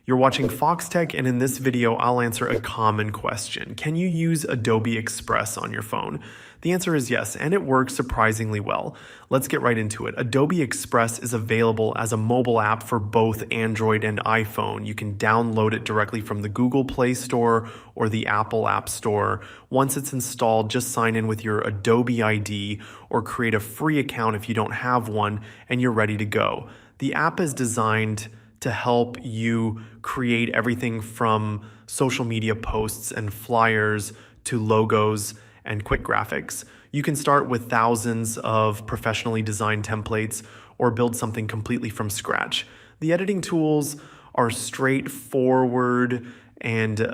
You're watching Foxtecc, and in this video, I'll answer a common question. Can you use Adobe Express on your phone? The answer is yes, and it works surprisingly well. Let's get right into it. Adobe Express is available as a mobile app for both Android and iPhone. You can download it directly from the Google Play Store or the Apple App Store. Once it's installed, just sign in with your Adobe ID or create a free account if you don't have one, and you're ready to go. The app is designed to help you create everything from social media posts and flyers to logos and quick graphics. You can start with thousands of professionally designed templates or build something completely from scratch. The editing tools are straightforward and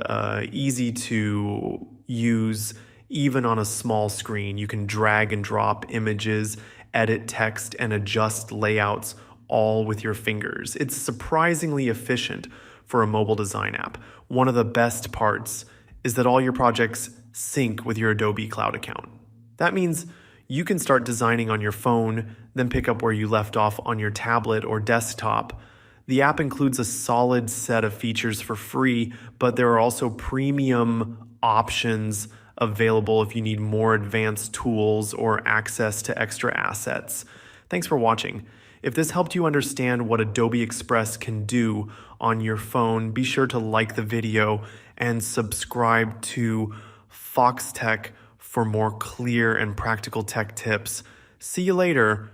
easy to use even on a small screen. You can drag and drop images, edit text, and adjust layouts all with your fingers. It's surprisingly efficient for a mobile design app. One of the best parts is that all your projects sync with your Adobe Cloud account. That means you can start designing on your phone, then pick up where you left off on your tablet or desktop. The app includes a solid set of features for free, but there are also premium options available if you need more advanced tools or access to extra assets. Thanks for watching. If this helped you understand what Adobe Express can do on your phone, be sure to like the video and subscribe to Foxtecc for more clear and practical tech tips. See you later.